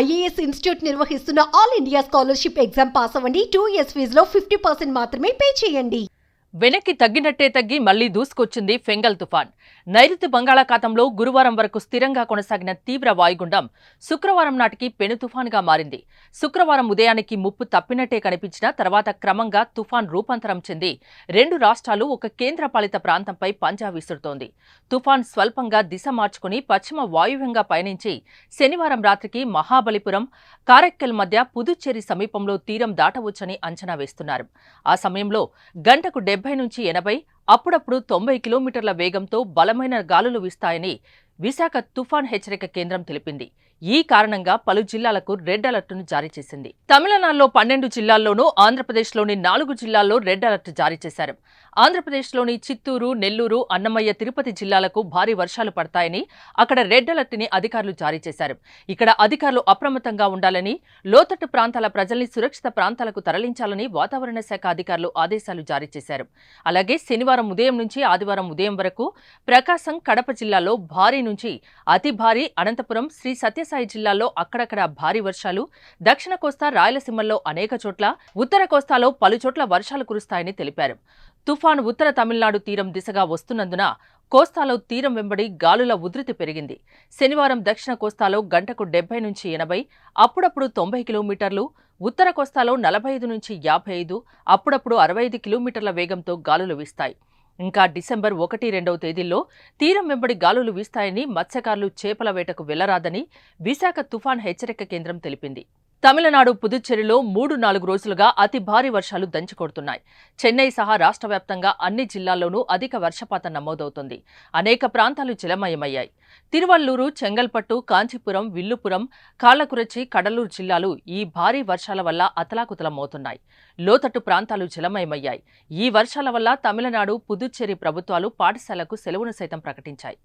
IAS institute నిర్వహిస్తున్న all India scholarship exam pass అవ్వండి. 2 years ఫీజులో 50% మాత్రమే పే చేయండి. వెనక్కి తగ్గినట్టే తగ్గి మళ్లీ దూసుకొచ్చింది ఫెంగల్ తుఫాన్. నైరుతి బంగాళాఖాతంలో గురువారం వరకు స్థిరంగా కొనసాగిన తీవ్ర వాయుగుండం శుక్రవారం నాటికి పెను తుఫాన్గా మారింది. శుక్రవారం ఉదయానికి ముప్పు తప్పినట్టే కనిపించిన తర్వాత క్రమంగా తుఫాన్ రూపాంతరం చెంది 2 రాష్ట్రాలు ఒక కేంద్రపాలిత ప్రాంతంపై పంజా విసురుతోంది. తుఫాన్ స్వల్పంగా దిశ మార్చుకుని పశ్చిమ వాయువ్యంగా పయనించి శనివారం రాత్రికి మహాబలిపురం, కారైక్కల్ మధ్య పుదుచ్చేరి సమీపంలో తీరం దాటవచ్చని అంచనా వేస్తున్నారు. ఆ సమయంలో గంటకు 70 నుంచి 80, అప్పుడప్పుడు 90 కిలోమీటర్ల వేగంతో బలమైన గాలులు వీస్తాయని విశాఖ తుఫాన్ హెచ్చరిక కేంద్రం తెలిపింది. ఈ కారణంగా పలు జిల్లాలకు రెడ్ అలర్ట్ను జారీ చేసింది. తమిళనాడులో 12 జిల్లాల్లోనూ, ఆంధ్రప్రదేశ్లోని 4 జిల్లాల్లో రెడ్ అలర్ట్ జారీ చేశారు. ఆంధ్రప్రదేశ్లోని చిత్తూరు, నెల్లూరు, అన్నమయ్య, తిరుపతి జిల్లాలకు భారీ వర్షాలు పడతాయని అక్కడ రెడ్ అలర్ట్ని అధికారులు జారీ చేశారు. ఇక్కడ అధికారులు అప్రమత్తంగా ఉండాలని, లోతట్టు ప్రాంతాల ప్రజల్ని సురక్షిత ప్రాంతాలకు తరలించాలని వాతావరణ శాఖ అధికారులు ఆదేశాలు జారీ చేశారు. అలాగే శనివారం ఉదయం నుంచి ఆదివారం ఉదయం వరకు ప్రకాశం, కడప జిల్లాలో భారీ నుంచి అతి భారీ, అనంతపురం, శ్రీ సత్యసాయి జిల్లాల్లో అక్కడక్కడ భారీ వర్షాలు, దక్షిణ కోస్తా, రాయలసీమల్లో అనేక చోట్ల, ఉత్తర కోస్తాలో పలుచోట్ల వర్షాలు కురుస్తాయని తెలిపారు. తుఫాను ఉత్తర తమిళనాడు తీరం దిశగా వస్తున్నందున కోస్తాలో తీరం వెంబడి గాలుల ఉధృతి పెరిగింది. శనివారం దక్షిణ కోస్తాలో గంటకు 70 నుంచి 80, అప్పుడప్పుడు 90 కిలోమీటర్లు, ఉత్తర కోస్తాలో 45 నుంచి 55, అప్పుడప్పుడు 65 కిలోమీటర్ల వేగంతో గాలులు వీస్తాయి. ఇంకా డిసెంబర్ 1, 2 తేదీల్లో తీరం వెంబడి గాలులు వీస్తాయని, మత్స్యకారులు చేపల వేటకు వెళ్లరాదని విశాఖ తుఫాన్ హెచ్చరిక కేంద్రం తెలిపింది. తమిళనాడు, పుదుచ్చేరిలో 3-4 రోజులుగా అతి భారీ వర్షాలు దంచికొడుతున్నాయి. చెన్నై సహా రాష్ట్ర వ్యాప్తంగా అన్ని జిల్లాల్లోనూ అధిక వర్షపాతం నమోదవుతోంది. అనేక ప్రాంతాలు జలమయమయ్యాయి. తిరువల్లూరు, చెంగల్పట్టు, కాంచీపురం, విల్లుపురం, కాళ్లకురచి, కడలూరు జిల్లాలు ఈ భారీ వర్షాల వల్ల అతలాకుతలమవుతున్నాయి. లోతట్టు ప్రాంతాలు జలమయమయ్యాయి. ఈ వర్షాల వల్ల తమిళనాడు, పుదుచ్చేరి ప్రభుత్వాలు పాఠశాలకు సెలవును సైతం ప్రకటించాయి.